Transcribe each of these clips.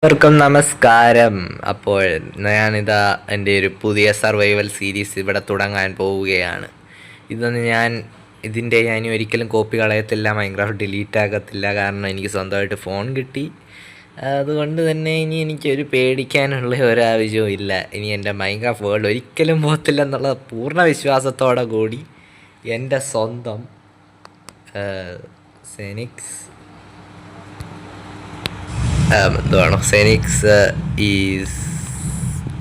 എല്ലാവർക്കും നമസ്കാരം. അപ്പോൾ ഞാനിതാ എൻ്റെ ഒരു പുതിയ സർവൈവൽ സീരീസ് ഇവിടെ തുടങ്ങാൻ പോവുകയാണ്. ഇതിൻ്റെ ഞാൻ ഒരിക്കലും കോപ്പി കളയത്തില്ല, മൈൻക്രാഫ്റ്റ് ഡിലീറ്റ് ആകത്തില്ല. കാരണം എനിക്ക് സ്വന്തമായിട്ട് ഫോൺ കിട്ടി. അതുകൊണ്ട് തന്നെ ഇനി എനിക്കൊരു പേടിക്കാനുള്ള ഒരാവശ്യവും ഇല്ല. ഇനി എൻ്റെ മൈൻക്രാഫ്റ്റ് വേൾഡ് ഒരിക്കലും പോകത്തില്ല എന്നുള്ള പൂർണ്ണ വിശ്വാസത്തോടെ കൂടി എൻ്റെ സ്വന്തം സെനിക്സ് എന്തുവാണോ സെനിക്സ് ഈസ്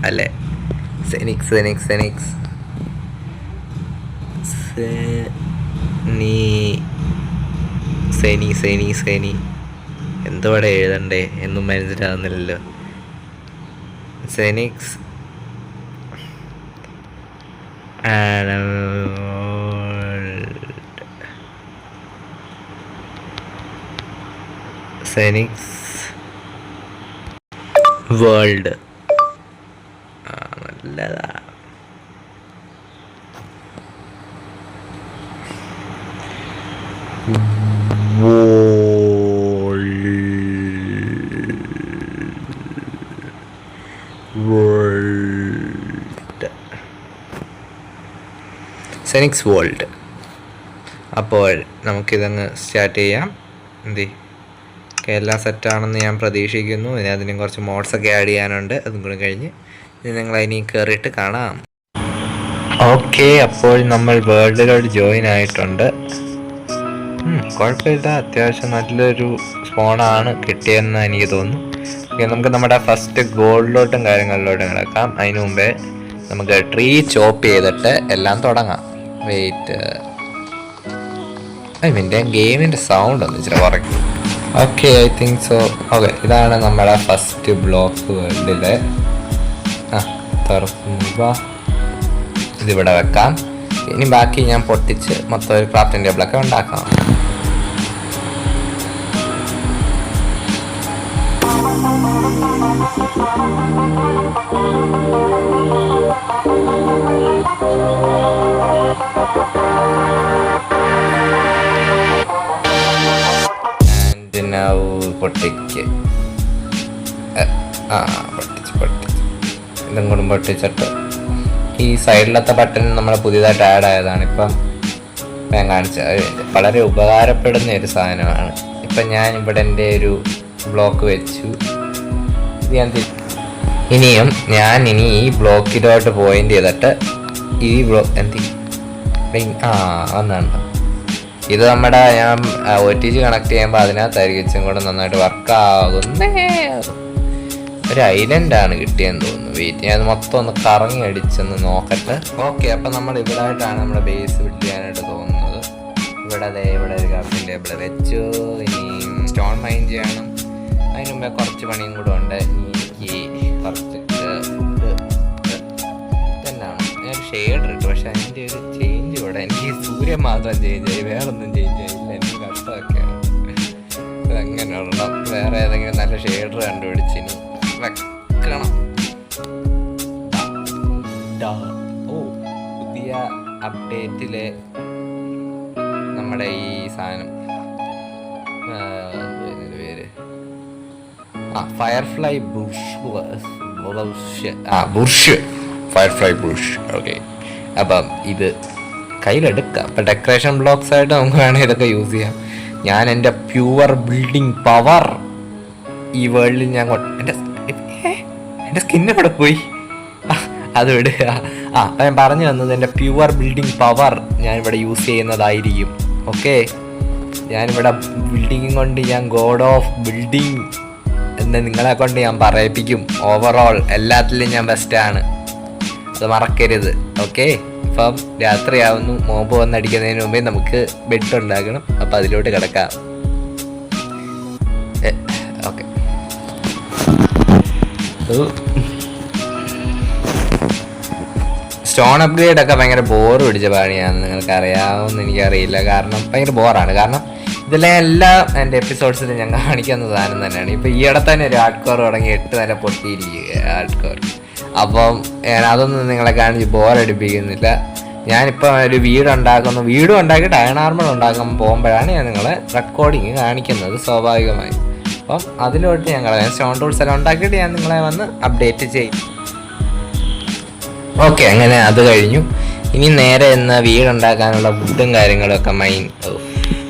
അല്ലേ സെനിക്സ് സെനി എന്തുവിടെ എഴുതണ്ടേ എന്നും മനസ്സിലാകുന്നില്ലല്ലോ. സെനിക്സ് സെനിക്സ് വേൾഡ് നല്ലതാ. സെനിക്സ് വേൾഡ്. അപ്പോൾ നമുക്കിതങ്ങ് സ്റ്റാർട്ട് ചെയ്യാം. എല്ലാം സെറ്റാണെന്ന് ഞാൻ പ്രതീക്ഷിക്കുന്നു. ഇനി അതിനും കുറച്ച് മോഡ്സൊക്കെ ആഡ് ചെയ്യാനുണ്ട്. അതും കൂടെ കഴിഞ്ഞ് ഇനി നിങ്ങളതിനി കയറിയിട്ട് കാണാം. ഓക്കെ, അപ്പോൾ നമ്മൾ വേൾഡിലോട്ട് ജോയിൻ ആയിട്ടുണ്ട്. കുഴപ്പമില്ല, അത്യാവശ്യം നല്ലൊരു സ്പോണാണ് കിട്ടിയതെന്ന് എനിക്ക് തോന്നുന്നു. നമുക്ക് നമ്മുടെ ഫസ്റ്റ് ഗോൾഡിലോട്ടും കാര്യങ്ങളിലോട്ടും കിടക്കാം. അതിന് മുമ്പേ നമുക്ക് ട്രീ ചോപ്പ് ചെയ്തിട്ട് എല്ലാം തുടങ്ങാം. വെയിറ്റ്, ഗെയിമിൻ്റെ സൗണ്ട് ഒന്ന് ഇച്ചിരി കുറയ്ക്കും. Okay, I think so. Okay, ഇതാണ് നമ്മുടെ ഫസ്റ്റ് ബ്ലോക്ക് വേൾഡിലെ. തുറക്കുക, ഇതിവിടെ വെക്കാം. ഇനി ബാക്കി ഞാൻ പൊട്ടിച്ച് മൊത്തം ഒരു ക്രാഫ്റ്റിംഗ് ടേബിളൊക്കെ ഉണ്ടാക്കാം. പൊട്ടിച്ച് ഇതും കൂടെ പൊട്ടിച്ചിട്ട് ഈ സൈഡിലത്തെ ബട്ടൺ നമ്മൾ പുതിയതായിട്ട് ആഡ് ആയതാണ്. ഇപ്പം ഞാൻ കാണിച്ചത് വളരെ ഉപകാരപ്പെടുന്ന ഒരു സാധനമാണ്. ഇപ്പം ഞാൻ ഇവിടെ എൻ്റെ ഒരു ബ്ലോക്ക് വെച്ചു. ഇനി ഈ ബ്ലോക്കിലോട്ട് പോയിന്റ് ചെയ്തിട്ട് ഈ ബ്ലോക്ക് വന്നുണ്ടോ, ഇത് നമ്മുടെ ഞാൻ OTG കണക്ട് ചെയ്യുമ്പോൾ അതിനകത്തായിരിക്കും ഇച്ചും കൂടെ നന്നായിട്ട് വർക്കാകുന്നേ. ഒരു ഐലൻഡാണ് കിട്ടിയെന്ന് തോന്നുന്നു. വെയിറ്റ്, ഞാൻ മൊത്തം ഒന്ന് കറങ്ങി അടിച്ചൊന്ന് നോക്കട്ടെ. ഓക്കെ, അപ്പം നമ്മൾ ഇവിടെ ആയിട്ടാണ് നമ്മുടെ ബേസ് ബിൽഡ് ചെയ്യാനായിട്ട് തോന്നുന്നത്. ഇവിടെ ഒരു ക്രാഫ്റ്റിംഗ് ടേബിൾ വെച്ചു. ഇനി സ്റ്റോൺ മൈൻ ചെയ്യണം. അതിന് മുമ്പേ കുറച്ച് പണിയും കൂടെ ഉണ്ട്. ഈ കുറച്ച് ഫുഡ് തന്നെയാണ്. ഞാൻ ഷെയ്ഡ് ഇട്ടു, പക്ഷെ അതിൻ്റെ ഒരു ചേഞ്ച് ഇവിടെ എനിക്ക് സൂര്യൻ മാത്രം ചേഞ്ച് ആയി, വേറൊന്നും ചേഞ്ച് ആയില്ല. എനിക്ക് കഷ്ടമൊക്കെയാണ്. അങ്ങനെയുള്ള വേറെ ഏതെങ്കിലും നല്ല ഷെയ്ഡർ കണ്ടുപിടിച്ച് ഇനി വെക്കണം. പുതിയ അപ്ഡേറ്റിലെ നമ്മുടെ ഈ സാധനം പേര് firefly Bush firefly Bush. Okay, അപ്പം ഇത് കയ്യിലെടുക്കാം. അപ്പം ഡെക്കറേഷൻ ബ്ലോക്സ് ആയിട്ട് നമുക്ക് വേണമെങ്കിൽ ഇതൊക്കെ യൂസ് ചെയ്യാം. ഞാൻ എൻ്റെ പ്യുവർ ബിൽഡിംഗ് പവർ ഈ വേൾഡിൽ ഞാൻ എൻ്റെ സ്കിന്നെ കൂടെ പോയി അത് വിടുക. അപ്പം ഞാൻ പറഞ്ഞു വന്നത് എൻ്റെ പ്യുവർ ബിൽഡിംഗ് പവർ ഞാനിവിടെ യൂസ് ചെയ്യുന്നതായിരിക്കും. ഓക്കെ, ഞാനിവിടെ ബിൽഡിങ് കൊണ്ട് ഞാൻ ഗോഡ് ഓഫ് ബിൽഡിംഗ് എന്ന് നിങ്ങളെ കൊണ്ട് ഞാൻ പറയിപ്പിക്കും. ഓവറോൾ എല്ലാത്തിലും ഞാൻ ബെസ്റ്റാണ്, അത് മറക്കരുത്. ഓക്കെ, അപ്പം രാത്രിയാവുന്നു. മോബ് വന്നടിക്കുന്നതിന് മുമ്പേ നമുക്ക് ബെഡ് ഉണ്ടാക്കണം. അപ്പം അതിലോട്ട് കിടക്കാം. ഓക്കെ, സ്റ്റോൺ അപ്ഗ്രേഡ് ഒക്കെ ഭയങ്കര ബോറ് പിടിച്ച പണിയാണെന്ന് നിങ്ങൾക്ക് അറിയാമെന്ന് എനിക്കറിയില്ല. കാരണം ഭയങ്കര ബോറാണ്. കാരണം ഇതെല്ലാം എല്ലാ എൻ്റെ എപ്പിസോഡ്സിലും ഞാൻ കാണിക്കുന്ന സാധനം തന്നെയാണ്. ഇപ്പം ഈയിടെ തന്നെ ഒരു ഹാർഡ് കോർ തുടങ്ങി 8 നില പൊട്ടിയിരിക്കുക ഹാർഡ് കോർ. അപ്പം അതൊന്നും നിങ്ങളെ കാണിച്ച് ബോറടിപ്പിക്കുന്നില്ല. ഞാനിപ്പോൾ ഒരു വീടും ഉണ്ടാക്കിയിട്ട് അയൺ ആർമർ ഉണ്ടാക്കാൻ പോകുമ്പോഴാണ് ഞാൻ നിങ്ങളെ റെക്കോർഡിങ് കാണിക്കുന്നത് സ്വാഭാവികമായി. അപ്പം അതിലോട്ട് ഞാൻ കളയാം. സ്റ്റോൺ ടൂൾസ് എല്ലാം ഉണ്ടാക്കിയിട്ട് ഞാൻ നിങ്ങളെ വന്ന് അപ്ഡേറ്റ് ചെയ്യും. ഓക്കെ, അങ്ങനെ അത് കഴിഞ്ഞു. ഇനി നേരെ ഇന്ന് വീടുണ്ടാക്കാനുള്ള ഫുഡും കാര്യങ്ങളൊക്കെ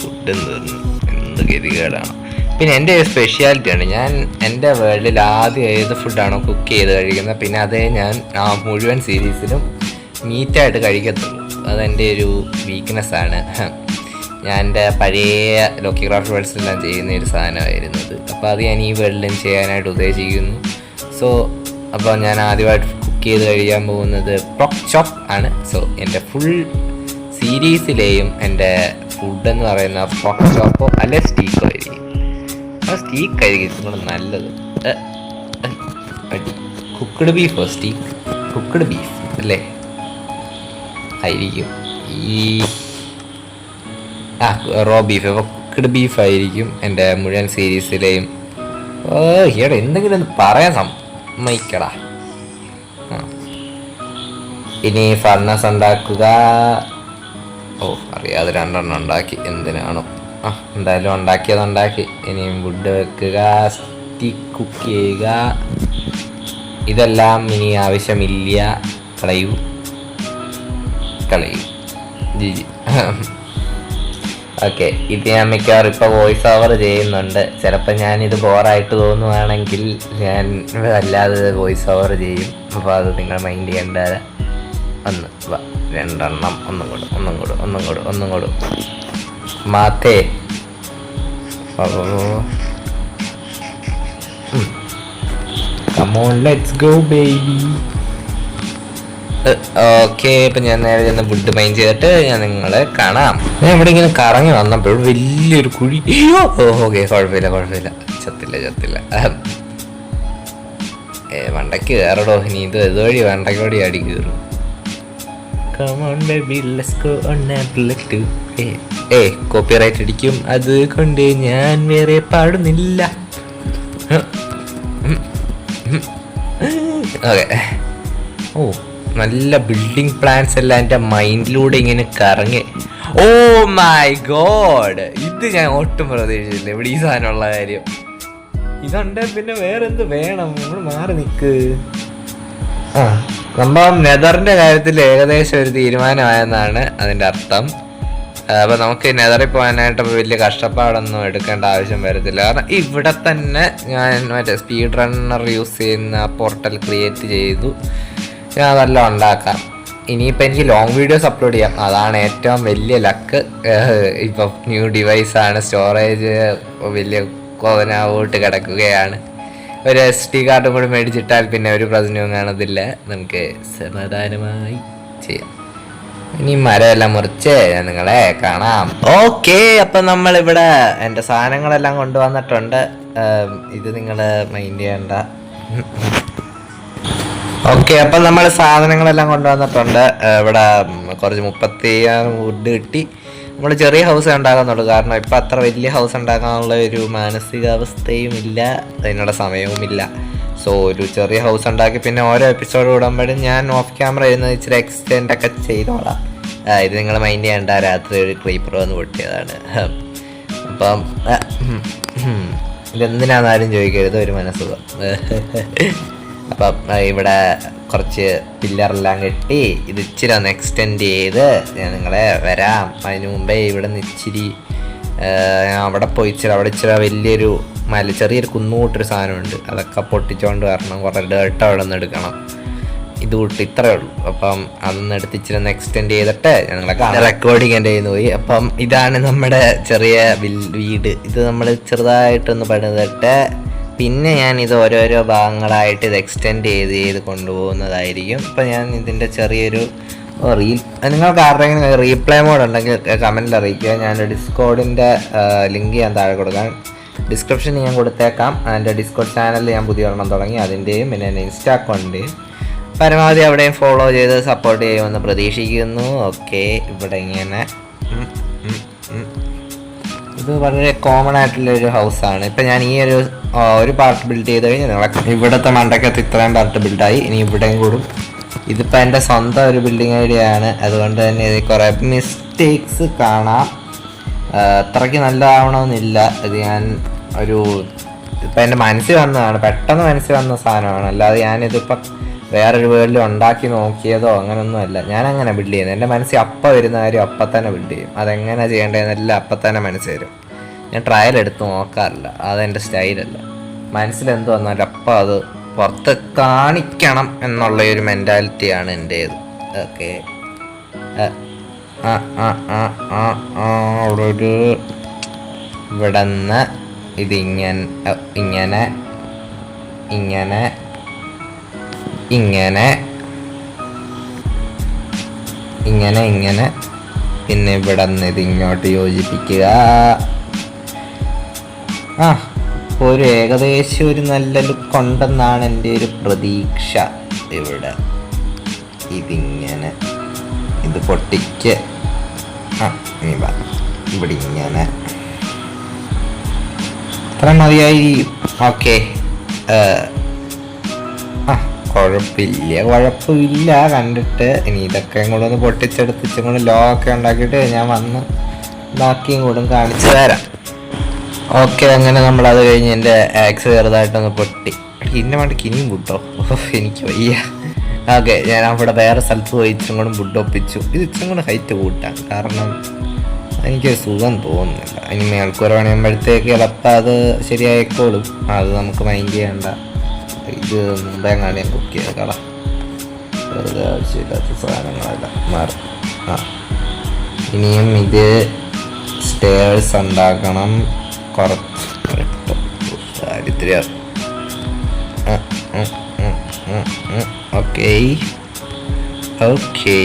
ഫുഡ് എന്ത് ഗതികേടാണ്. പിന്നെ എൻ്റെ ഒരു സ്പെഷ്യാലിറ്റിയാണ്, ഞാൻ എൻ്റെ വേൾഡിൽ ആദ്യം ഏത് ഫുഡാണോ കുക്ക് ചെയ്ത് കഴിക്കുന്നത് പിന്നെ അതേ ഞാൻ ആ മുഴുവൻ സീരീസിലും മീറ്റായിട്ട് കഴിക്കത്തുള്ളൂ. അതെൻ്റെ ഒരു വീക്ക്നെസ്സാണ്. ഞാൻ എൻ്റെ പഴയ ലോക്കി ക്രാഫ്റ്റ് വേൾഡ്സിലെല്ലാം ചെയ്യുന്ന ഒരു സാധനമായിരുന്നത്. അപ്പോൾ അത് ഞാൻ ഈ വേൾഡിലും ചെയ്യാനായിട്ട് ഉദ്ദേശിക്കുന്നു. അപ്പോൾ ഞാൻ ആദ്യമായിട്ട് കുക്ക് ചെയ്ത് കഴിയാൻ പോകുന്നത് പോർക്ക് ചോപ്പ് ആണ്. സോ എൻ്റെ ഫുൾ സീരീസിലെയും എൻ്റെ ഫുഡെന്ന് പറയുന്ന പോർക്ക് ചോപ്പോ അല്ലെ സ്റ്റീക്കോ ആയിരിക്കും. ആ സ്റ്റീക്ക് ആയിരിക്കും നിങ്ങൾ നല്ലത്. കുക്ക്ഡ് ബീഫോ സ്റ്റീക്ക്? കുക്ക്ഡ് ബീഫ് അല്ലേ ആയിരിക്കും. Raw beef. അപ്പോൾ കുക്ക്ഡ് ബീഫ് ആയിരിക്കും എൻ്റെ മുഴുവൻ സീരീസിലെയും. ഈയിടെ എന്തെങ്കിലും ഒന്ന് പറയാൻ സമ്മതിക്കടാ. ഇനി ഫർണസ് ഉണ്ടാക്കുക. അറിയാതെ 2 എണ്ണം ഉണ്ടാക്കി, എന്തിനാണോ. എന്തായാലും ഉണ്ടാക്കി. ഇനിയും വുഡ് വെക്കുക, സ്റ്റിക്ക് കുക്ക് ചെയ്യുക. ഇതെല്ലാം ഇനി ആവശ്യമില്ല, കളയൂ. ജി. ഓക്കെ, ഇത് ഞാൻ മിക്കവാറും ഇപ്പോൾ വോയിസ് ഓവർ ചെയ്യുന്നുണ്ട്. ചിലപ്പോൾ ഞാനിത് ബോറായിട്ട് തോന്നുവാണെങ്കിൽ ഞാൻ അല്ലാതെ വോയിസ് ഓവർ ചെയ്യും. അപ്പോൾ അത് നിങ്ങൾ മൈൻഡ് ചെയ്യേണ്ട. 2 എണ്ണം ഒന്നും കൂടും മാത്തേ. Come on, let's go baby. Okay, ഇപ്പം ഞാൻ നേരെ ചെന്ന് ഫുഡ് മൈൻഡ് ചെയ്തിട്ട് ഞാൻ നിങ്ങളെ കാണാം. ഞാൻ ഇവിടെ ഇങ്ങനെ കറങ്ങി വന്നപ്പോൾ വലിയൊരു കുഴി. ഓക്കെ, കുഴപ്പമില്ല. ചത്തില്ല. വണ്ടയ്ക്ക് കയറടോ. ഇനി ഇതുവഴി വണ്ടയ്ക്കോടി അടി കയറും. കോപ്പിറൈറ്റ് അടിക്കും, അത് കൊണ്ട് ഞാൻ വേറെ പാടുന്നില്ല. ഓക്കെ. നല്ല ബിൽഡിംഗ് പ്ലാൻസ് എല്ലാം എൻ്റെ മൈൻഡിലൂടെ ഇങ്ങനെ കറങ്ങി. ഓ മൈ ഗോഡ്, ഇത് ഞാൻ ഒട്ടും പ്രതീക്ഷിച്ചില്ല. ഇവിടെ ഈ സാധനമുള്ള കാര്യം ഇതുണ്ട്. പിന്നെ വേറെന്ത് വേണം? നമ്മൾ മാറി നിൽക്ക്. സംഭവം നെതറിൻ്റെ കാര്യത്തിൽ ഏകദേശം ഒരു തീരുമാനമായെന്നാണ് അതിൻ്റെ അർത്ഥം. അപ്പോൾ നമുക്ക് നെതറിൽ പോകാനായിട്ട് വലിയ കഷ്ടപ്പാടൊന്നും എടുക്കേണ്ട ആവശ്യം വരത്തില്ല. കാരണം ഇവിടെ തന്നെ ഞാൻ മറ്റേ സ്പീഡ് റണ്ണർ യൂസ് ചെയ്യുന്ന പോർട്ടൽ ക്രിയേറ്റ് ചെയ്തു. ഞാൻ അതെല്ലാം ഉണ്ടാക്കാം. ഇനിയിപ്പോൾ എനിക്ക് ലോങ് വീഡിയോസ് അപ്ലോഡ് ചെയ്യാം. അതാണ് ഏറ്റവും വലിയ ലക്ക്. ഇപ്പോൾ ന്യൂ ഡിവൈസാണ്, സ്റ്റോറേജ് വലിയ കോവനാവോട്ട് കിടക്കുകയാണ്. ഒരു SD കാർഡും കൂടി മേടിച്ചിട്ടാൽ പിന്നെ ഒരു പ്രശ്നവും കാണത്തില്ല. നമുക്ക് സമാധാനമായി ചെയ്യാം. ഇനി മരമെല്ലാം മുറിച്ച് ഞാൻ നിങ്ങളെ കാണാം. ഓക്കെ, അപ്പം നമ്മളിവിടെ എൻ്റെ സാധനങ്ങളെല്ലാം കൊണ്ടുവന്നിട്ടുണ്ട്. ഇത് നിങ്ങൾ മൈൻഡ് ചെയ്യണ്ട. ഓക്കെ, അപ്പം നമ്മൾ സാധനങ്ങളെല്ലാം കൊണ്ടുവന്നിട്ടുണ്ട്. ഇവിടെ കുറച്ച് 36 വുഡ് കിട്ടി. നമ്മൾ ചെറിയ ഹൗസ് ഉണ്ടാക്കുന്നുള്ളൂ. കാരണം ഇപ്പം അത്ര വലിയ ഹൗസ് ഉണ്ടാക്കാനുള്ള ഒരു മാനസികാവസ്ഥയും ഇല്ല, അതിനുള്ള സമയവുമില്ല. സോ ഒരു ചെറിയ ഹൗസ് ഉണ്ടാക്കി പിന്നെ ഓരോ എപ്പിസോഡ് കൂടുമ്പോഴും ഞാൻ ഓഫ് ക്യാമറ ചെയ്യുന്നത് ഇച്ചിരി എക്സ്റ്റെൻഡ് ഒക്കെ ചെയ്തോളാം. ഇത് നിങ്ങൾ മൈൻഡ് ചെയ്യേണ്ട. രാത്രി ഒരു ക്രീപ്പർ വന്ന് പൊട്ടിയതാണ്. അപ്പം ഇതെന്തിനാണെന്നാരും ചോദിക്കരുത്, ഒരു മനസ്സുഖം. അപ്പം ഇവിടെ കുറച്ച് പില്ലറെല്ലാം കെട്ടി ഇത് ഇച്ചിരി ഒന്ന് എക്സ്റ്റെൻഡ് ചെയ്ത് ഞാൻ നിങ്ങളെ വരാം. അതിന് മുമ്പേ ഇവിടെ നിന്ന് ഇച്ചിരി അവിടെ പോയി അവിടെ ഇച്ചിരി വലിയൊരു ചെറിയൊരു കുന്നുകൂട്ടൊരു സാധനമുണ്ട്. അതൊക്കെ പൊട്ടിച്ചുകൊണ്ട് വരണം. കുറേ ഡേർട്ട് അവിടെ നിന്ന് എടുക്കണം. ഇത് കൂട്ടി ഇത്രയേ ഉള്ളൂ. അപ്പം അതൊന്ന് എടുത്ത് ഇച്ചിരി ഒന്ന് എക്സ്റ്റെൻഡ് ചെയ്തിട്ട് ഞങ്ങളെ റെക്കോർഡിങ് എൻ്റെ കയ്യിൽ നിന്ന് പോയി. അപ്പം ഇതാണ് നമ്മുടെ ചെറിയ വീട്. ഇത് നമ്മൾ ചെറുതായിട്ടൊന്ന് പണിതിട്ട് പിന്നെ ഞാൻ ഇത് ഓരോരോ ഭാഗങ്ങളായിട്ട് ഇത് എക്സ്റ്റെൻഡ് ചെയ്ത് കൊണ്ടുപോകുന്നതായിരിക്കും. ഇപ്പം ഞാൻ ഇതിൻ്റെ ചെറിയൊരു നിങ്ങൾക്ക് ആരുടെയെങ്കിലും റീപ്ലേ മോഡ് ഉണ്ടെങ്കിൽ കമൻറ്റിൽ അറിയിക്കുക. ഞാൻ ഡിസ്കോഡിൻ്റെ ലിങ്ക് ഞാൻ താഴെ കൊടുക്കാം, ഡിസ്ക്രിപ്ഷനിൽ ഞാൻ കൊടുത്തേക്കാം. എൻ്റെ ഡിസ്കോഡ് ചാനലിൽ ഞാൻ പുതിയ ഒരെണ്ണം തുടങ്ങി, അതിൻ്റെയും പിന്നെ എൻ്റെ ഇൻസ്റ്റാ അക്കൗണ്ടിൻ്റെയും പരമാവധി അവിടെയും ഫോളോ ചെയ്ത് സപ്പോർട്ട് ചെയ്യുമെന്ന് പ്രതീക്ഷിക്കുന്നു. ഓക്കെ, ഇവിടെ ഇങ്ങനെ ഇത് വളരെ കോമൺ ആയിട്ടുള്ളൊരു ഹൗസാണ്. ഇപ്പം ഞാൻ ഈ ഒരു പാർട്ട് ബിൽഡ് ചെയ്ത് കഴിഞ്ഞാൽ നിങ്ങളെ ഇവിടുത്തെ മണ്ടക്കകത്ത് ഇത്രയും പാർട്ട് ബിൽഡായി. ഇനി ഇവിടെയും കൂടും. ഇതിപ്പോൾ എൻ്റെ സ്വന്തം ഒരു ബിൽഡിംഗ് ഐഡിയ ആണ്. അതുകൊണ്ട് തന്നെ ഇത് കുറേ മിസ്റ്റേക്സ് കാണാം. അത്രയ്ക്ക് നല്ലതാവണമെന്നില്ല. ഇത് ഞാൻ ഒരു ഇതിപ്പോൾ എൻ്റെ മനസ്സിൽ വന്നതാണ്, പെട്ടെന്ന് മനസ്സിൽ വന്ന സാധനമാണ്. അല്ലാതെ ഞാനിതിപ്പം വേറൊരു വേൾഡിൽ ഉണ്ടാക്കി നോക്കിയതോ അങ്ങനെയൊന്നുമല്ല. ഞാനങ്ങനെ ബിൽഡ് ചെയ്യുന്നത്. എൻ്റെ മനസ്സിൽ അപ്പം വരുന്ന കാര്യം അപ്പം തന്നെ ബിൽഡ് ചെയ്യും. അതെങ്ങനെ ചെയ്യേണ്ടതെന്നെല്ലാം അപ്പം തന്നെ മനസ്സിൽ വരും. ഞാൻ ട്രയൽ എടുത്ത് നോക്കാറില്ല, അതെൻ്റെ സ്റ്റൈലല്ല. മനസ്സിലെന്ത് വന്നാലും അപ്പം അത് പുറത്ത് കാണിക്കണം എന്നുള്ള ഒരു മെൻറ്റാലിറ്റിയാണ് എൻ്റേത്. ഓക്കെ, ഒരു ഇവിടെ നിന്ന് ഇതിങ്ങനെ ഇങ്ങനെ ഇങ്ങനെ ഇങ്ങനെ ഇങ്ങനെ ഇങ്ങനെ പിന്നെ ഇവിടെ നിന്ന് ഇതിങ്ങോട്ട് യോജിപ്പിക്കുക. ഒരു ഏകദേശം ഒരു നല്ല ലുക്ക് ഉണ്ടെന്നാണ് എൻ്റെ ഒരു പ്രതീക്ഷ. ഇവിടെ ഇതിങ്ങനെ ഇത് പൊട്ടിക്ക്. ഇവിടെ ഇങ്ങനെ അത്ര മതിയായി. ഓക്കെ, കുഴപ്പമില്ല കണ്ടിട്ട്. ഇനി ഇതൊക്കെ കൂടെ ഒന്ന് പൊട്ടിച്ചെടുത്തിച്ചും കൂടെ ലോ ഒക്കെ ഉണ്ടാക്കിയിട്ട് ഞാൻ വന്ന് ബാക്കിയും കൂടും കാണിച്ചു തരാം. ഓക്കെ, അങ്ങനെ നമ്മളത് കഴിഞ്ഞ് എൻ്റെ ആക്സ് ചെറുതായിട്ടൊന്ന് പൊട്ടി. ഇന്ന വേണ്ടിക്ക് ഇനിയും കൂട്ടോ, എനിക്ക് വയ്യ. ഓക്കെ, ഞാൻ അവിടെ വേറെ സ്ഥലത്ത് പോയി ഇച്ചിരി കൂടെ ഫുഡ് ഒപ്പിച്ചു. ഇത് ഇച്ചിരി കൂടെ ഹൈറ്റ് കൂട്ടാം, കാരണം എനിക്ക് സുഖം തോന്നുന്നില്ല. ഇനി മേൽക്കൂര പണിയുമ്പോഴത്തേക്ക് ചിലപ്പോൾ അത് ശരിയായിക്കോളും, അത് നമുക്ക് മൈൻഡ് ചെയ്യണ്ട. ഇത് മുമ്പേ ഞാൻ കുക്ക് ചെയ്ത കള വെറുതെ ആവശ്യമില്ലാത്ത സാധനങ്ങളെല്ലാം മാറും. ഇനിയും ഇത് സ്റ്റേഴ്സ് ഉണ്ടാക്കണം. കുറച്ച് ദാരിദ്ര്യം. ഓക്കെ ഓക്കെ,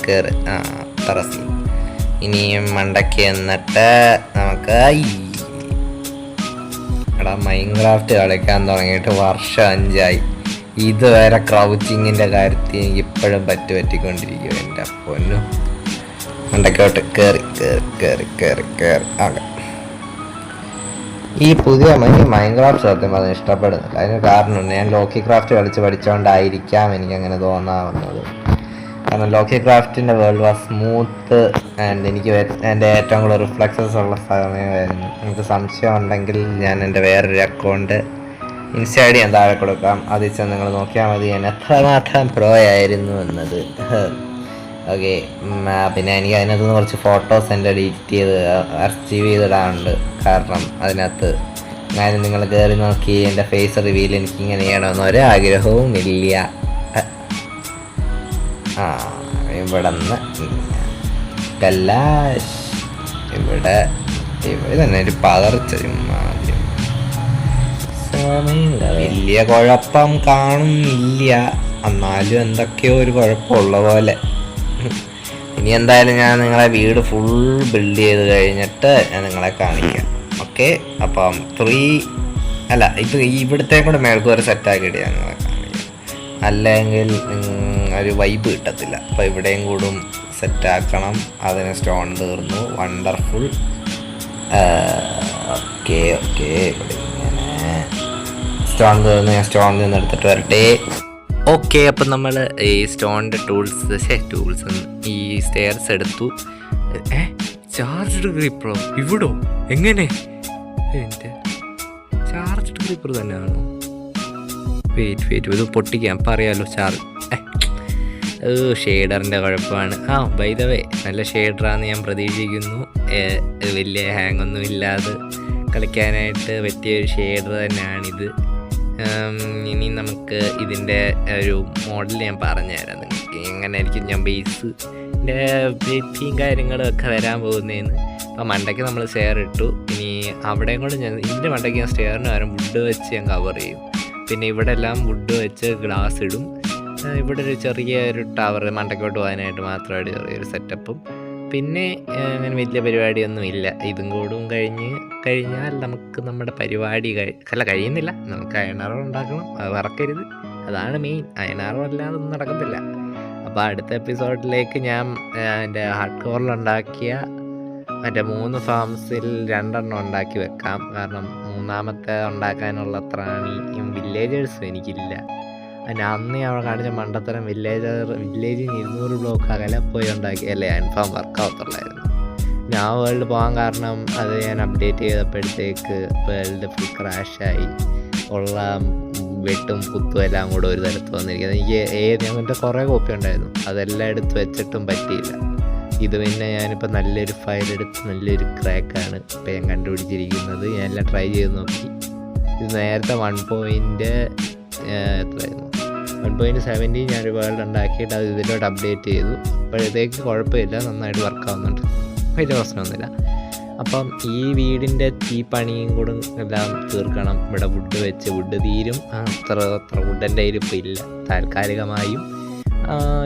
കയറ്. തറസി. ഇനിയും മണ്ടയ്ക്ക് എന്നിട്ട് നമുക്ക് മൈൻക്രാഫ്റ്റ് കളിക്കാൻ തുടങ്ങിയിട്ട് വർഷം 5 ആയി. ഇതുവരെ ക്രൗച്ചിങ്ങിൻ്റെ കാര്യത്തിൽ എനിക്ക് ഇപ്പോഴും പറ്റിക്കൊണ്ടിരിക്കും. എൻ്റെ പൊന്നു, മണ്ടയ്ക്കോട്ട് കയറി. ആകെ ഈ പുതിയ മൈൻക്രാഫ്റ്റ് സത്യം പറഞ്ഞാൽ ഇഷ്ടപ്പെടുന്നില്ല. അതിന് കാരണമുണ്ട്. ഞാൻ ലോക്കി ക്രാഫ്റ്റ് കളിച്ച് പഠിച്ചുകൊണ്ടായിരിക്കാം എനിക്കങ്ങനെ തോന്നാവുന്നത്. കാരണം ലോക്കി ക്രാഫ്റ്റിൻ്റെ വേൾഡ് വാസ് സ്മൂത്ത് ആൻഡ് എനിക്ക് എൻ്റെ ഏറ്റവും കൂടുതൽ റിഫ്ലക്സസ് ഉള്ള സമയമായിരുന്നു. എനിക്ക് സംശയം ഉണ്ടെങ്കിൽ ഞാൻ എൻ്റെ വേറൊരു അക്കൗണ്ട് ഇൻസ്റ്റാഡ് ചെയ്യാൻ താഴെ കൊടുക്കാം. അതിൽ ചെന്ന് നിങ്ങൾ നോക്കിയാൽ മതി ഞാൻ എത്രമാത്രം പ്രോ ആയിരുന്നു എന്നത്. ഓക്കെ, പിന്നെ എനിക്ക് അതിനകത്ത് നിന്ന് കുറച്ച് ഫോട്ടോസ് എൻ്റെ എഡിറ്റ് ചെയ്ത് അർച്ചീവ് ചെയ്തിടാനുണ്ട്. കാരണം അതിനകത്ത് ഞാൻ നിങ്ങൾ കയറി നോക്കി എൻ്റെ ഫേസ് റിവീൽ എനിക്ക് ഇങ്ങനെ ചെയ്യണമെന്ന് ആഗ്രഹവും ഇല്ല. ഇവിടെ നിന്ന് കല്ലാശ് ഇവിടെ തന്നെ ഒരു പതർച്ച. വലിയ കുഴപ്പം കാണുന്നില്ല, എന്നാലും എന്തൊക്കെയോ ഒരു കുഴപ്പമുള്ള പോലെ. ഇനി എന്തായാലും ഞാൻ നിങ്ങളെ വീട് ഫുൾ ബിൽഡ് ചെയ്ത് കഴിഞ്ഞിട്ട് ഞാൻ നിങ്ങളെ കാണിക്കാം. ഓക്കെ, അപ്പം 3 അല്ല ഇത് ഇവിടുത്തെ കൂടെ മേൽക്കൂര സെറ്റാക്കിയിട്ട് ഞാൻ നിങ്ങളെ കാണിക്കാം. അല്ലെങ്കിൽ ഒരു വൈബ് കിട്ടത്തില്ല. അപ്പോൾ ഇവിടെയും കൂടും സെറ്റാക്കണം. അതിന് സ്റ്റോൺ തീർന്നു. വണ്ടർഫുൾ. ഓക്കെ ഇവിടെ ഇങ്ങനെ സ്റ്റോൺ തീർന്നു. ഞാൻ സ്റ്റോണിൽ നിന്ന് എടുത്തിട്ട് വരട്ടെ. ഓക്കെ, അപ്പം നമ്മൾ ഈ സ്റ്റോണിൻ്റെ ടൂൾസ് ഈ സ്റ്റെയർസ് എടുത്തു. ചാർജ്ഡ് ക്രീപ്പറോ ഇവിടോ? എങ്ങനെ? എൻ്റെ ചാർജ്ഡ് ക്രീപ്പർ തന്നെയാണോ? വെയിറ്റ് ഇത് പൊട്ടിക്കാം. പറയാമല്ലോ ചാർജ്. ഷെയ്ഡറിൻ്റെ കുഴപ്പമാണ്. ബൈ ദ വേ നല്ല ഷെയ്ഡറാന്ന് ഞാൻ പ്രതീക്ഷിക്കുന്നു. വലിയ ഹാങ്ങൊന്നും ഇല്ലാതെ കളിക്കാനായിട്ട് പറ്റിയ ഒരു ഷെയ്ഡർ തന്നെയാണിത്. ഇനി നമുക്ക് ഇതിൻ്റെ ഒരു മോഡൽ ഞാൻ പറഞ്ഞുതരാം നിങ്ങൾക്ക്. എങ്ങനെയായിരിക്കും ഞാൻ ബേസിൻ്റെ ബ്രീത്തിങ് കാര്യങ്ങളൊക്കെ വരാൻ പോകുന്നതെന്ന്. അപ്പോൾ മണ്ടയ്ക്ക് നമ്മൾ സ്റ്റെയർ ഇട്ടു. ഇനി അവിടെയും കൂടെ ഞാൻ ഇതിൻ്റെ മണ്ടയ്ക്ക് ഞാൻ സ്റ്റെയറിന് പകരം വുഡ് വെച്ച് ഞാൻ കവർ ചെയ്യും. പിന്നെ ഇവിടെ എല്ലാം വുഡ് വെച്ച് ഗ്ലാസ് ഇടും. ഇവിടെ ഒരു ചെറിയൊരു ടവർ മണ്ടയ്ക്കോട്ട് പോകാനായിട്ട് മാത്രമായിട്ട് ചെറിയൊരു സെറ്റപ്പും. പിന്നെ അങ്ങനെ വലിയ പരിപാടിയൊന്നും ഇല്ല. ഇതും കൂടും കഴിഞ്ഞാൽ നമുക്ക് നമ്മുടെ പരിപാടി കഴിയുന്നില്ല. നമുക്ക് അയണാറോ ഉണ്ടാക്കണം, അത് മറക്കരുത്. അതാണ് മെയിൻ. അയണാറോ അല്ലാതെ ഒന്നും നടക്കത്തില്ല. അപ്പോൾ അടുത്ത എപ്പിസോഡിലേക്ക് ഞാൻ എൻ്റെ ഹാർഡ് കോറിലുണ്ടാക്കിയ മറ്റേ 3 ഫാംസിൽ 2 ഉണ്ടാക്കി വെക്കാം. കാരണം 3ാമത്തെ ഉണ്ടാക്കാനുള്ള ത്രാണിയും വില്ലേജേഴ്സും എനിക്കില്ല. അതിന് അന്ന് ഞാൻ കാണിച്ച മണ്ടത്തരം വില്ലേജിൽ 200 ബ്ലോക്ക് അകലെ പോയി ഉണ്ടാക്കി അല്ലേ അൻഫാം വർക്കാവത്തുള്ളായിരുന്നു. ഞാൻ വേൾഡ് പോകാൻ കാരണം അത് ഞാൻ അപ്ഡേറ്റ് ചെയ്തപ്പോഴത്തേക്ക് വേൾഡ് ഫുൾ ക്രാഷായി. ഉള്ള വെട്ടും കുത്തും എല്ലാം കൂടെ ഒരു തരത്ത് വന്നിരിക്കുന്നത്. എനിക്ക് ഞങ്ങളുടെ കുറേ കോപ്പി ഉണ്ടായിരുന്നു, അതെല്ലാം എടുത്ത് വെച്ചിട്ടും പറ്റിയില്ല. ഇത് പിന്നെ ഞാനിപ്പോൾ നല്ലൊരു ഫയൽ എടുത്ത് നല്ലൊരു ക്രാക്കാണ് ഇപ്പോൾ ഞാൻ കണ്ടുപിടിച്ചിരിക്കുന്നത്. ഞാനെല്ലാം ട്രൈ ചെയ്ത് നോക്കി. ഇത് നേരത്തെ 1.17 ഞാനൊരു വേൾഡ് ഉണ്ടാക്കിയിട്ട് അത് ഇതിലോട്ട് അപ്ഡേറ്റ് ചെയ്തു. അപ്പോഴത്തേക്ക് കുഴപ്പമില്ല, നന്നായിട്ട് വർക്കാവുന്നുണ്ട്, വലിയ പ്രശ്നമൊന്നുമില്ല. അപ്പം ഈ വീടിൻ്റെ പണിയും കൂടെ എല്ലാം തീർക്കണം. ഇവിടെ വുഡ് തീരും. അത്ര വുഡിൻ്റെ ഇരിപ്പില്ല താൽക്കാലികമായും.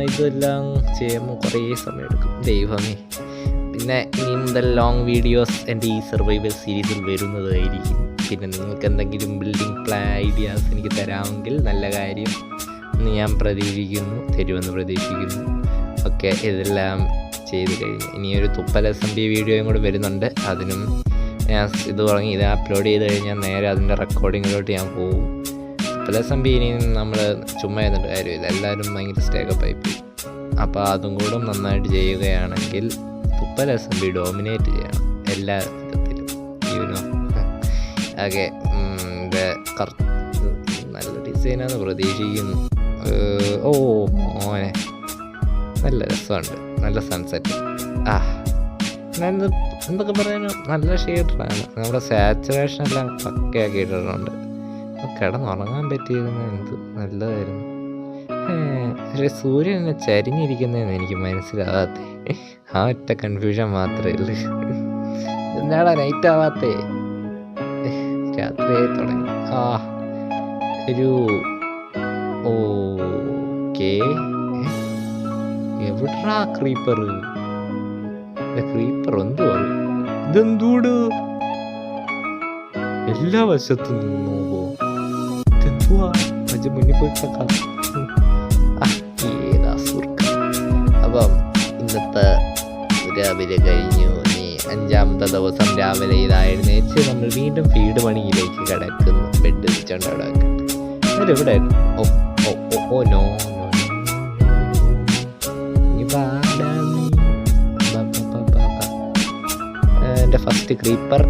ഇതെല്ലാം ചെയ്യുമ്പോൾ കുറേ സമയമെടുക്കും, ദൈവമേ. പിന്നെ ഇനി മുതൽ ലോങ് വീഡിയോസ് എൻ്റെ ഈ സർവൈവൽ സീരീസിൽ വരുന്നതായിരിക്കും. പിന്നെ നിങ്ങൾക്ക് എന്തെങ്കിലും ബിൽഡിംഗ് ഐഡിയാസ് എനിക്ക് തരാമെങ്കിൽ നല്ല കാര്യം എന്ന് ഞാൻ തരുമെന്ന് പ്രതീക്ഷിക്കുന്നു. ഓക്കെ, ഇതെല്ലാം ചെയ്ത് കഴിഞ്ഞ് ഇനിയൊരു തുപ്പൽ അസംബ്ലി വീഡിയോയും കൂടെ വരുന്നുണ്ട്. അതിനും ഞാൻ ഇത് അപ്ലോഡ് ചെയ്ത് കഴിഞ്ഞാൽ നേരെ അതിൻ്റെ റെക്കോർഡിങ്ങിലോട്ട് ഞാൻ പോകും. തുപ്പൽ അസംബ്ലി ഇനി നമ്മൾ ചുമ്മാ എന്നിട്ട് കാര്യമില്ല, എല്ലാവരും ഭയങ്കര സ്റ്റേക്കപ്പായി പോയി. അപ്പോൾ അതും കൂടെ നന്നായിട്ട് ചെയ്യുകയാണെങ്കിൽ തുപ്പൽ അസംബ്ലി ഡോമിനേറ്റ് ചെയ്യണം എല്ലാ വിധത്തിലും. ഓക്കെ, നല്ല ഡിസൈനാണെന്ന് പ്രതീക്ഷിക്കുന്നു. ഓ മോനെ, നല്ല രസമുണ്ട്, നല്ല സൺസെറ്റ്. ഞാൻ എന്തൊക്കെ പറയാനും നല്ല ഷെയ്ഡറാണ്. നമ്മുടെ സാച്ചുറേഷൻ എല്ലാം പക്കയാക്കി ഇട്ടിട്ടുണ്ട്. കിടന്നുറങ്ങാൻ പറ്റിയിരുന്ന എന്ത് നല്ലതായിരുന്നു. പക്ഷേ സൂര്യൻ എന്നെ ചരിഞ്ഞിരിക്കുന്നതെന്ന് എനിക്ക് മനസ്സിലാവാത്തേ. ആ ഒറ്റ കൺഫ്യൂഷൻ മാത്രമേ ഉള്ളൂ. എന്നാടാ നൈറ്റ് ആവാത്തേ? രാത്രിയായി തുടങ്ങി. ഒരു ഓക്കേ, എവിടാ ക്രീപ്പർ എന്തുവാ ഇതെന്തൂട്? എല്ലാ വശത്തും നോക്കോ, ഇതെന്തുവാ? മുന്നിൽ പോയി ഏതാ സുർക്ക. അപ്പം ഇന്നത്തെ രാവിലെ കഴിഞ്ഞു. ഇനി 5ാമത്തെ ദിവസം രാവിലെ എഴുന്നേച്ച് നമ്മൾ വീണ്ടും ഫീഡ് പണിയിലേക്ക് കിടക്കുന്നു. ബെഡ് വെച്ചോണ്ട് അവിടെ വെക്കട്ടെ. എവിടെ? ഓ നോ, എൻ്റെ ഫസ്റ്റ് ക്രീപ്പർ.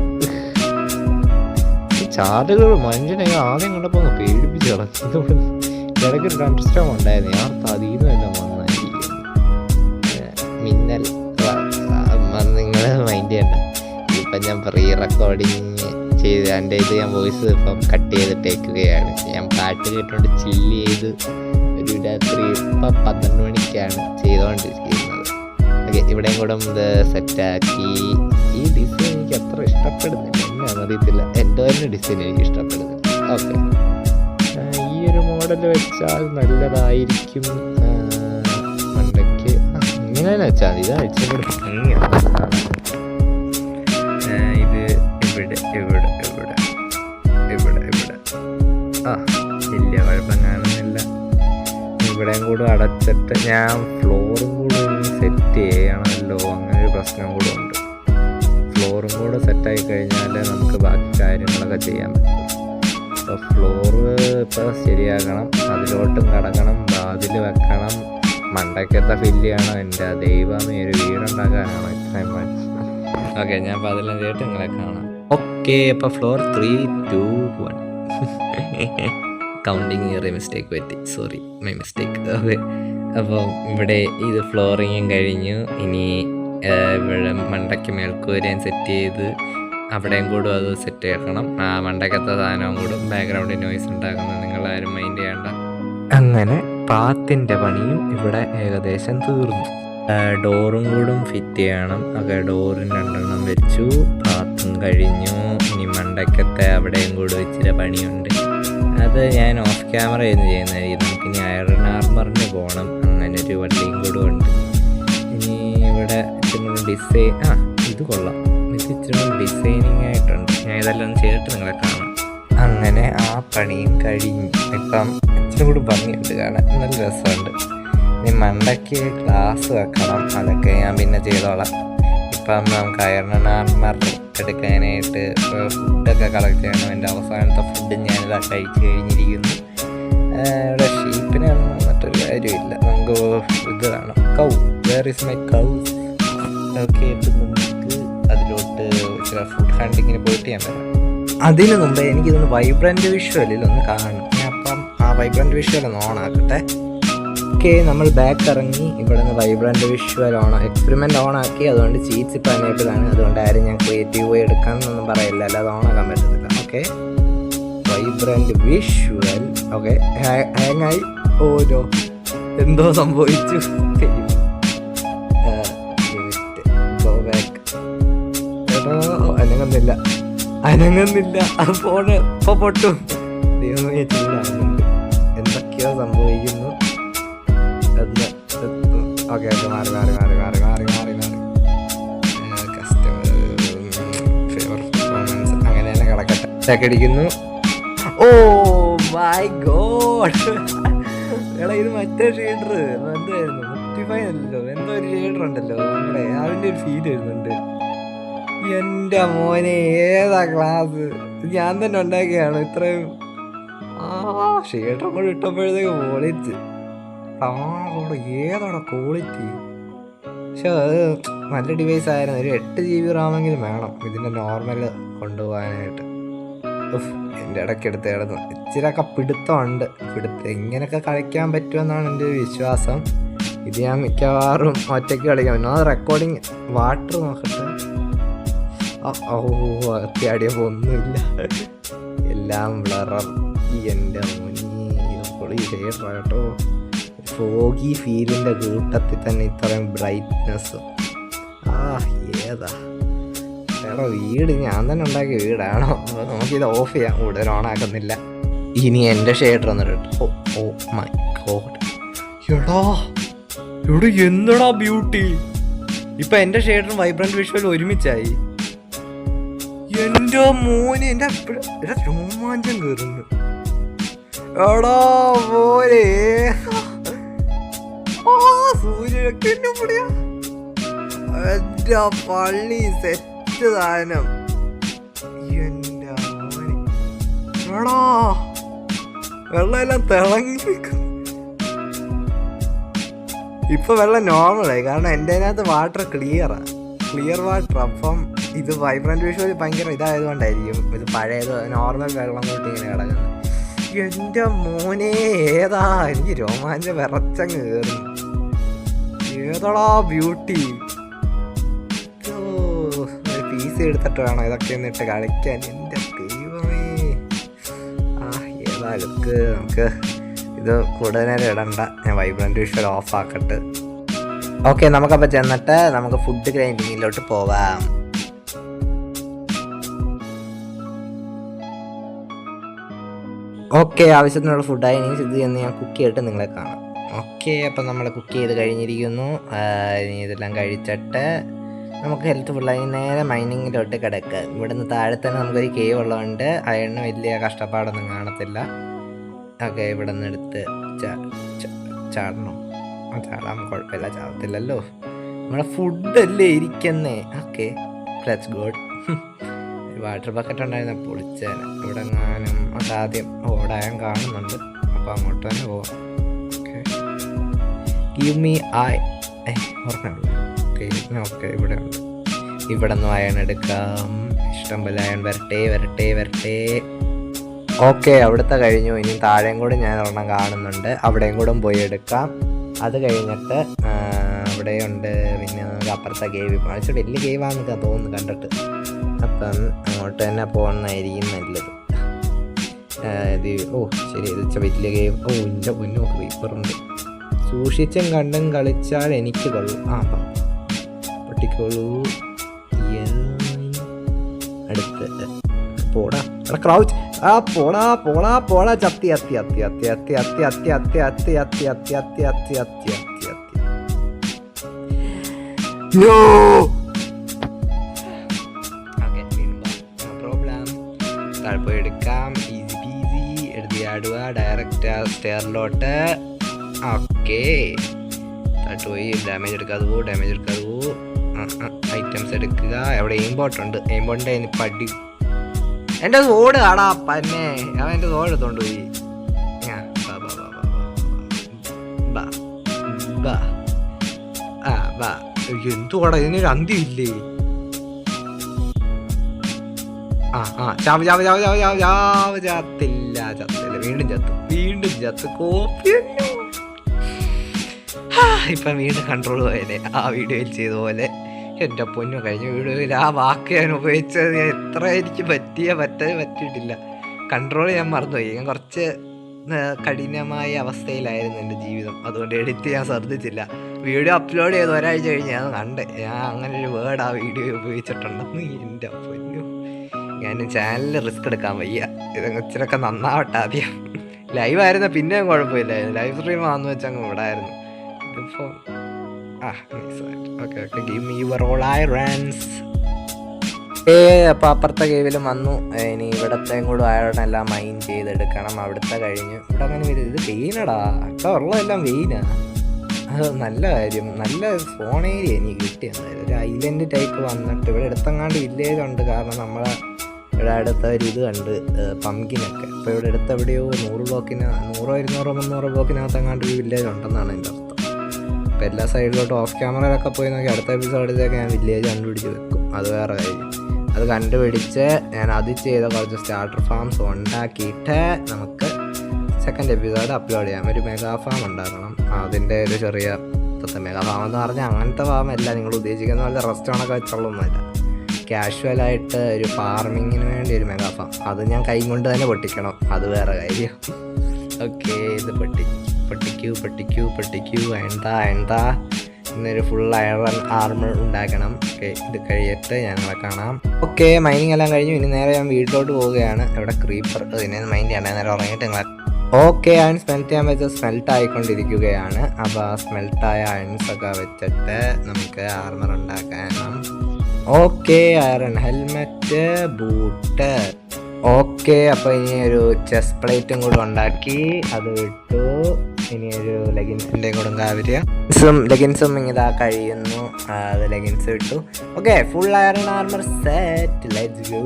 ഈ ചാർജുകൾ മനുഷ്യനെ ആദ്യം കണ്ടപ്പോൾ പേടിപ്പിച്ച് കളഞ്ഞു. ഇടയ്ക്കൊരു തണ്ടർസ്റ്റോം ഉണ്ടായിരുന്നു, ഞാൻ അതിന്നും എല്ലാം വന്നായിരിക്കും. മിന്നൽ നിങ്ങൾ മൈൻഡ് ചെയ്യണ്ട. ഇപ്പം ഞാൻ പ്രീ റെക്കോർഡിങ് ചെയ്ത് എൻ്റെ ഇത് ഞാൻ വോയിസ് ഇപ്പം കട്ട് ചെയ്തിട്ടേക്കുകയാണ്. ഞാൻ പാട്ട് കേട്ടുകൊണ്ട് ചില്ല് ചെയ്ത് ഒരു രാത്രി ഇപ്പം 12 മണിക്കാണ് ചെയ്തുകൊണ്ടിരിക്കുന്നത്. ഓക്കെ, ഇവിടെയും കൂടെ ഇത് സെറ്റാക്കി. ഈ ഡിസൈൻ എനിക്ക് അത്ര ഇഷ്ടപ്പെടുന്നില്ല, എന്നാണെന്ന് അറിയത്തില്ല. എൻ്റെ തന്നെ ഡിസൈൻ എനിക്ക് ഇഷ്ടപ്പെടുന്നില്ല. ഓക്കെ, ഈ ഒരു മോഡൽ വെച്ചാൽ നല്ലതായിരിക്കും. മണ്ടയ്ക്ക് ഇങ്ങനെ തന്നെ വെച്ചാൽ മതി. ഇത് അഴിച്ചും കൂടെ ഭംഗിയാണ്. ഇത് ഇവിടെ ഇവിടെ ഇവിടെ ഇവിടെ ഇവിടെ വലിയ കുഴപ്പം കാണുന്നില്ല. ഇവിടെയും കൂടെ അടച്ചിട്ട് ഞാൻ ഫ്ലോറും കൂടെ സെറ്റ് ചെയ്യണമല്ലോ, അങ്ങനൊരു പ്രശ്നം കൂടെ ഉണ്ട്. ഫ്ലോറും കൂടെ സെറ്റായി കഴിഞ്ഞാൽ നമുക്ക് ബാക്കി കാര്യങ്ങളൊക്കെ ചെയ്യാൻ പറ്റും. അപ്പോൾ ഫ്ലോറ് ഇപ്പോൾ ശരിയാക്കണം, അതിലോട്ടും കടക്കണം, വാതിൽ വെക്കണം, മണ്ടയ്ക്കത്തെ ഫില്ല് ചെയ്യണം. എൻ്റെ ദൈവമേ, ഒരു വീടുണ്ടാക്കാനാണ് ഇത്രയും പണി. ഓക്കെ, ഞാൻ അപ്പോൾ അതെല്ലാം ചെയ്തിട്ട് നിങ്ങളെ കാണാം. ഓക്കെ, അപ്പോൾ ഫ്ലോർ 3, 2, 1 കൗണ്ടിങ് ചെറിയ മിസ്റ്റേക്ക് പറ്റി, സോറി, മൈ മിസ്റ്റേക്ക്. ഓക്കെ, അപ്പം ഇവിടെ ഇത് ഫ്ലോറിങ്ങും കഴിഞ്ഞു. ഇനി ഇവിടെ മണ്ടയ്ക്ക് മേൽക്കൂരയും സെറ്റ് ചെയ്ത് അവിടെയും കൂടെ അത് സെറ്റ് ആക്കണം. ആ മണ്ടയ്ക്കത്തെ സാധനവും കൂടും ബാക്ക്ഗ്രൗണ്ടിൽ നോയ്സ് ഉണ്ടാക്കുന്നത് നിങ്ങളാരും മൈൻഡ് ചെയ്യണ്ട. അങ്ങനെ പാത്തിൻ്റെ പണിയും ഇവിടെ ഏകദേശം തീർന്നു. ഡോറും കൂടും ഫിറ്റ് ചെയ്യണം. ഒക്കെ ഡോറിന് 2 വെച്ചു. പാത്തും കഴിഞ്ഞു. ഇനി മണ്ടയ്ക്കത്തെ അവിടെയും കൂടെ ഇച്ചിരി പണിയുണ്ട്. അത് ഞാൻ ഓഫ് ക്യാമറ ചെയ്യുന്നതായിരിക്കും. നമുക്കിനി അയറൺ ആർമറിന് പോകണം. അങ്ങനെ ഒരു വണ്ടിയും കൂടെ ഉണ്ട്. ഇനി ഇവിടെ ഇച്ചിരി ഡിസൈൻ, ഇത് കൊള്ളാം, ഇത് ഇച്ചിരി ഡിസൈനിങ് ആയിട്ടുണ്ട്. ഞാൻ ഇതെല്ലാം ചെയ്തിട്ട് നിങ്ങളെ കാണാം. അങ്ങനെ ആ പണിയും കഴിഞ്ഞു. ഇപ്പം ഇച്ചിരി കൂടി ഭംഗിയുണ്ട് കാണാൻ, നല്ല രസമുണ്ട്. ഇനി മണ്ടയ്ക്ക് ഗ്ലാസ് വെക്കണം, അതൊക്കെ ഞാൻ പിന്നെ ചെയ്തോളാം. ഇപ്പം നമുക്ക് അയറൺ ആർമർ എടുക്കാനായിട്ട് ഫുഡൊക്കെ കളക്ട് ചെയ്യണം. എൻ്റെ അവസാനത്തെ ഫുഡ് ഞാനിതാ കഴിച്ച് കഴിഞ്ഞിരിക്കുന്നു. ഇവിടെ ഷീപ്പിനെ വന്നിട്ടൊരു കാര്യമില്ല. നമുക്ക് ഇത് വേണം, cow. Where is my cow? Okay, നമുക്ക് ഇച്ചിരി ഫുഡ് ഹണ്ടിങ്ങിന് പോയിട്ട് ഞാൻ വരാം. അതിന് മുമ്പേ എനിക്കിതൊന്ന് വൈബ്രൻ്റ് വിഷ്വലിൽ ഒന്ന് കാണണം. ഞാൻ അപ്പം ആ വൈബ്രൻ്റ് വിഷ്വൽ ഒന്ന് ഓണാക്കട്ടെ. ഓക്കെ, നമ്മൾ ബാക്ക് ഇറങ്ങി ഇവിടെ നിന്ന് വൈബ്രൻ്റ് വിഷ്വൽ എക്സ്പെരിമെൻ്റ് ഓണാക്കി. അതുകൊണ്ട് ചീറ്റ്സ് ഇപ്പോൾ എനേബിളാണ്. അതുകൊണ്ട് ആരും ഞാൻ ക്രിയേറ്റീവ് പോയി എടുക്കാമെന്നൊന്നും പറയില്ല, അല്ലാതെ ഓണാക്കാൻ പറ്റത്തില്ല. Okay, vibrant visual. ഓക്കെ, ഹാങ്ങായി. ഓരോ എന്തോ സംഭവിച്ചു. അനങ്ങുന്നില്ല. അത് ഫോണ് ഇപ്പോൾ പൊട്ടും. ദൈവമേ, ചൂടാകുന്നുണ്ട്. എന്തൊക്കെയോ സംഭവിക്കുന്നു. ഓക്കെ ഓക്കെ, മാറി മാറി മാറി മാറി മാറി മാറി മാറി കസ്റ്റമർ ഫേവർ പെർഫോമൻസ് അങ്ങനെ തന്നെ കിടക്കട്ടെ. അടിക്കുന്നു. ഓ മൈ ഗോഡ്, എടാ ഇത് മറ്റേ ഷെയ്ഡർ എന്തായിരുന്നു? 55 അല്ലല്ലോ, എന്തോ ഒരു ഷെയ്ഡർ ഉണ്ടല്ലോ നമ്മുടെ, അതിൻ്റെ ഒരു ഫീൽ വരുന്നുണ്ട്. എൻ്റെ മോനെ, ഏതാ ക്ലാസ്? ഞാൻ തന്നെ ഉണ്ടാക്കിയാണ് ഇത്രയും. ഷെയ്ഡർ കൂടെ ഇട്ടപ്പോഴത്തേക്ക് പൊളിച്ച്. ഏതാണ് ക്വാളിറ്റി? പക്ഷെ അത് നല്ല ഡിവൈസ് ആയിരുന്നു. ഒരു 8 GB റാമെങ്കിലും വേണം ഇതിൻ്റെ നോർമൽ കൊണ്ടുപോകാനായിട്ട്. എൻ്റെ ഇടയ്ക്കെടുത്ത് കിടന്നു. ഇച്ചിരിയൊക്കെ പിടുത്തമുണ്ട്. ഇങ്ങനെയൊക്കെ കളിക്കാൻ പറ്റുമെന്നാണ് എൻ്റെ ഒരു വിശ്വാസം. ഇത് ഞാൻ മിക്കവാറും ഒറ്റയ്ക്ക് കളിക്കാൻ പറ്റും. അത് റെക്കോർഡിങ് വാട്ടർ നോക്കട്ടെ. അത്യാടിയപ്പോൾ ഒന്നുമില്ല, എല്ലാം ബ്ലറർ. എൻ്റെ മോനി, പൊളി ഷെയ്ഡർ കേട്ടോ. ഫോഗി ഫീലിൻ്റെ കൂട്ടത്തിൽ തന്നെ ഇത്രയും ബ്രൈറ്റ്നെസ്. ഏതാ വേറെ വീട്? ഞാൻ തന്നെ ഉണ്ടാക്കിയ വീടാണോ? നമുക്കിത് ഓഫ് ചെയ്യാം. കൂടുതൽ ഓണാക്കുന്നില്ല. ഇനി എൻ്റെ ഷെയ്ഡർ വന്നിട്ട് ഓ മൈ ഗോഡ്, എടാ ഇവിടെ എന്തെടാ ബ്യൂട്ടി! ഇപ്പം എൻ്റെ ഷെയ്ഡറും വൈബ്രൻ്റ് വിഷ്വൽ ഒരുമിച്ചായി. എൻ്റെ മോനെ, എൻ്റെ രോമാഞ്ചം കയറുന്നു. എടാ മോനെ, സൂര്യനൊക്കെ എന്നെ പൊടിയാ. എൻ്റെ പള്ളി സെറ്റ് സാധനം. എൻ്റെ മോനെ, എടാ വെള്ളമെല്ലാം തിളങ്ങി നിൽക്കുന്നു. ഇപ്പൊ വെള്ളം നോർമലായി, കാരണം എൻ്റെ അതിനകത്ത് വാട്ടർ ക്ലിയർ വാട്ടർ. അപ്പം ഇത് വൈബ്രൻ്റ് വിഷ്വൽ ഭയങ്കര ഇതായതുകൊണ്ടായിരിക്കും ഇത് പഴയത് നോർമൽ വെള്ളം തൊട്ട് ഇങ്ങനെ കിടക്കുന്നത്. എൻ്റെ മോനെ, ഏതാ? എനിക്ക് രോമാഞ്ചം വിറച്ചങ്ങ് കയറുന്നു. ഏതാടാ ബ്യൂട്ടി! പീസ് എടുത്തിട്ട് വേണം ഇതൊക്കെ എന്നിട്ട് കളിക്കാൻ. എൻ്റെ ദൈവമേ, ഏതാ ലുക്ക്! നമുക്ക് ഇത് കൂടുതൽ നേരം ഇടണ്ട, ഞാൻ വൈബ്രൻ്റ് വിഷ്വൽ ഓഫ് ആക്കട്ടെ. ഓക്കെ, നമുക്കപ്പോൾ ചെന്നിട്ട് നമുക്ക് ഫുഡ് ഗ്രൈൻഡിങ്ങിലോട്ട് പോവാം. ഓക്കെ, ആവശ്യത്തിനുള്ള ഫുഡായി. ഇനി ഇത് എന്ന് ഞാൻ കുക്ക് ചെയ്തിട്ട് നിങ്ങളെ കാണാം. ഓക്കെ, അപ്പം നമ്മൾ കുക്ക് ചെയ്ത് കഴിഞ്ഞിരിക്കുന്നു. ഇനി ഇതെല്ലാം കഴിച്ചിട്ട് നമുക്ക് ഹെൽത്ത് ഫുള്ളായി നേരെ മൈനിങ്ങിലോട്ട് കിടക്കുക. ഇവിടുന്ന് താഴെ തന്നെ നമുക്കൊരു കേവ് ഉള്ളതുകൊണ്ട് അയണ് വലിയ കഷ്ടപ്പാടൊന്നും കാണത്തില്ല. ഓക്കെ, ഇവിടെ നിന്ന് എടുത്ത് ചാടണോ? ചാടാൻ കുഴപ്പമില്ല, ചാടത്തില്ലല്ലോ. നമ്മളെ ഫുഡല്ലേ ഇരിക്കുന്നേ. Okay, let's good. Water bucket ഉണ്ടായിരുന്ന പൊളിച്ചേന. ഇവിടെ എങ്ങാനും അതാദ്യം ഓടാൻ കാണുന്നുണ്ട്, അപ്പോൾ അങ്ങോട്ട് തന്നെ പോവാം. ഓക്കെ, ഗീവ് മീ ഓർമ്മയുള്ളൂ. ഓക്കെ, ഇവിടെ ഉണ്ട്. ഇവിടെ നിന്ന് അയൺ എടുക്കാം. ഇഷ്ടംപോലെ അയൺ വരട്ടെ. ഓക്കെ, അവിടുത്തെ കഴിഞ്ഞു. ഇനി താഴെയും കൂടെ ഞാൻ ഒരെണ്ണം കാണുന്നുണ്ട്, അവിടെയും കൂടെ പോയി എടുക്കാം. അത് കഴിഞ്ഞിട്ട് അവിടെയുണ്ട്. പിന്നെ നമുക്ക് അപ്പുറത്തെ കേവ്, കുറച്ച് വലിയ കേവാന്നൊക്കെ തോന്നുന്നു കണ്ടിട്ട്. അപ്പം അങ്ങോട്ട് തന്നെ പോകുന്നതായിരിക്കും നല്ലത്. ശരി, ഇത് വലിയ കേവ്. എൻ്റെ പൊന്നോ, ക്രീപ്പറുണ്ട്. സൂക്ഷിച്ചും കണ്ടും കളിച്ചാൽ എനിക്ക് കൊള്ളു. പൊട്ടിക്കോളൂ. അടുത്ത് പോടാ ക്രൗച്ച്. പോടാ ചത്തി. താഴ്പോയി എടുക്കാം. ഈസി പീസി എടുത്ത് ചാടുക ഡയറക്റ്റ് സ്റ്റെയറിലോട്ട്. ഓക്കെ, താഴ്പോയി ഡാമേജ് എടുക്കാതെ പോ. ഐറ്റംസ് എടുക്കുക. അവിടെ എയിംബോട്ട് ഉണ്ട്. എയിംബോട്ടിൻ്റെ പടി. എൻ്റെ സോഡ് ആടാ പന്നെ, അവൻ എൻ്റെ സോഡ് എടുത്തോണ്ട് പോയി. എന്തുവാടാ, ഇതിനൊരു അന്ത്യമില്ലേ? ചാവ് ചാവ് ചാവ് ചാവ് ചാവ് ചാവ് ചത്തില്ല വീണ്ടും ചത്ത് കോപ്പി. ഇപ്പം വീണ്ടും കൺട്രോൾ പോയല്ലേ ആ വീഡിയോയിൽ ചെയ്ത പോലെ. എൻ്റെ പൊന്നു കഴിഞ്ഞ വീഡിയോയിൽ ആ വാക്ക് ഞാൻ ഉപയോഗിച്ചത് എത്ര എനിക്ക് പറ്റിയിട്ടില്ല. കൺട്രോൾ ഞാൻ മറന്നുപോയി. ഞാൻ കുറച്ച് കഠിനമായ അവസ്ഥയിലായിരുന്നു എൻ്റെ ജീവിതം. അതുകൊണ്ട് എഡിറ്റ് ചെയ്യാൻ ശ്രദ്ധിച്ചില്ല. വീഡിയോ അപ്ലോഡ് ചെയ്ത് ഒരാഴ്ച കഴിഞ്ഞ് ഞാൻ കണ്ടേ ഞാൻ അങ്ങനെ ഒരു വേർഡ് ആ വീഡിയോ ഉപയോഗിച്ചിട്ടുണ്ടെന്ന്. എൻ്റെ പൊന്നു ഞാൻ ചാനലിൽ റിസ്ക് എടുക്കാൻ വയ്യ. ഇതങ്ങ് ഇച്ചിരൊക്കെ നന്നാവട്ടെ ആദ്യം. ലൈവായിരുന്നു പിന്നെയും കുഴപ്പമില്ലായിരുന്നു. ലൈവ് സ്ട്രീം ആണെന്ന് വെച്ചാൽ അങ്ങ് വിടായിരുന്നു. ഇതിപ്പോൾ okay give me your all irons. അപ്പോൾ അപ്പുറത്തെ കേവിലും വന്നു. ഇനി ഇവിടത്തെയും കൂടെ അയാളെല്ലാം മൈൻ ചെയ്തെടുക്കണം. അവിടുത്തെ കഴിഞ്ഞു. ഇവിടെ അങ്ങനെ വരും. ഇത് വെയിനടാ ഇവിടെ ഉള്ളതെല്ലാം വെയിനാ. അത് നല്ല കാര്യം. നല്ല ഫോൺ ഏരിയ എനിക്ക് കിട്ടിയത്. ഒരു ഐലൻഡ് ടൈപ്പ് വന്നിട്ട് ഇവിടെ അടുത്തെങ്ങാണ്ട് വില്ലേജ് ഉണ്ട്. കാരണം നമ്മളെ ഇവിടെ അടുത്ത ഒരു ഇത് കണ്ട് പംകിനൊക്കെ. അപ്പോൾ ഇവിടെ അടുത്ത് എവിടെയോ 100 ബ്ലോക്കിന് 100 200 300 ബ്ലോക്കിനകത്തെങ്ങാണ്ട് ഒരു വില്ലേജ് ഉണ്ടെന്നാണ് എൻ്റെ അർത്ഥം. അപ്പോൾ എല്ലാ സൈഡിലോട്ടും ഓഫ് ക്യാമറയിലൊക്കെ പോയി നോക്കി അടുത്ത എപ്പിസോഡിലേക്ക് ഞാൻ വില്ലേജ് കണ്ടുപിടിച്ച് വെക്കും. അത് വേറെ കാര്യം. അത് കണ്ടുപിടിച്ച് ഞാൻ അത് ചെയ്ത കുറച്ച് സ്റ്റാർട്ടർ ഫാംസ് ഉണ്ടാക്കിയിട്ട് നമുക്ക് സെക്കൻഡ് എപ്പിസോഡ് അപ്ലോഡ് ചെയ്യാം. ഒരു മെഗാ ഫാം ഉണ്ടാക്കണം. അതിൻ്റെ ഒരു ചെറിയ മെഗാ ഫാം എന്ന് പറഞ്ഞാൽ അങ്ങനത്തെ ഫാമല്ല നിങ്ങൾ ഉദ്ദേശിക്കുന്ന പോലെ റെസ്റ്റോറൻ്റൊക്കെ വെച്ചുള്ളൊന്നുമല്ല. കാഷ്വലായിട്ട് ഒരു ഫാർമിങ്ങിന് വേണ്ടി ഒരു മെഗാ ഫാം. അത് ഞാൻ കൈ കൊണ്ട് തന്നെ പൊട്ടിക്കണം. അത് വേറെ കാര്യം. ഓക്കെ ഇത് പൊട്ടിക്കൂ വേണ്ട. ഇന്നൊരു ഫുൾ അയൺ ആർമർ ഉണ്ടാക്കണം. ഓക്കെ ഇത് കഴിയട്ടെ ഞങ്ങളെ കാണാം. ഓക്കെ മൈനിങ് എല്ലാം കഴിഞ്ഞു. ഇനി നേരെ ഞാൻ വീട്ടിലോട്ട് പോവുകയാണ്. ഇവിടെ ക്രീപ്പർ ഇതിനെ മൈൻഡ് ചെയ്യണേ. നേരെ ഉറങ്ങിയിട്ട് നിങ്ങൾ ഓക്കെ അയൺ സ്മെൽറ്റ് ചെയ്യാൻ വെച്ചാൽ സ്മെൽറ്റ് ആയിക്കൊണ്ടിരിക്കുകയാണ്. അപ്പോൾ ആ സ്മെൽറ്റായ അയൺസൊക്കെ വെച്ചിട്ട് നമുക്ക് ആർമർ ഉണ്ടാക്കണം. Okay iron helmet boot. Okay അപ്പോൾ ഇനി ഒരു ചെസ്റ്റ് പ്ലേറ്റും കൂടെ ഉണ്ടാക്കി അത് വിട്ടു. ഇനി ഒരു ലെഗിൻസിൻ്റെയും കൂടെ ലെഗിൻസും ഇങ്ങനെ കഴിയുന്നു. അത് ലെഗിൻസ് വിട്ടു. Okay full iron armour set. Let's go.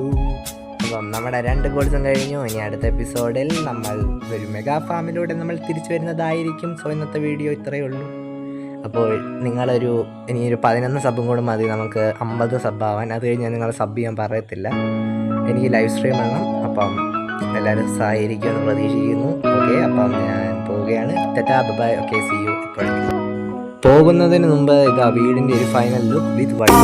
അപ്പം നമ്മുടെ 2 ഗോൾസും കഴിഞ്ഞു. ഇനി അടുത്ത എപ്പിസോഡിൽ നമ്മൾ ഒരു മെഗാ ഫാമിലൂടെ നമ്മൾ തിരിച്ചു വരുന്നതായിരിക്കും. സോ ഇന്നത്തെ വീഡിയോ ഇത്രയേ ഉള്ളൂ. അപ്പോൾ ഇനിയൊരു 11 സബും കൂടെ മതി നമുക്ക് 50 സബ്ബാവാൻ. അത് കഴിഞ്ഞാൽ നിങ്ങൾ സബ് ചെയ്യാൻ പറയത്തില്ല. എനിക്ക് ലൈവ് സ്ട്രീം വേണം. അപ്പം എല്ലാവരും സഹായിക്കുമെന്ന് പ്രതീക്ഷിക്കുന്നു. ഓക്കെ അപ്പം ഞാൻ പോവുകയാണ്. Tata bye. Okay see you. പോകുന്നതിന് മുമ്പ് ഇതാ വീടിൻ്റെ ഒരു ഫൈനൽ ലുക്ക് വിത്ത് വൈറ്റ്.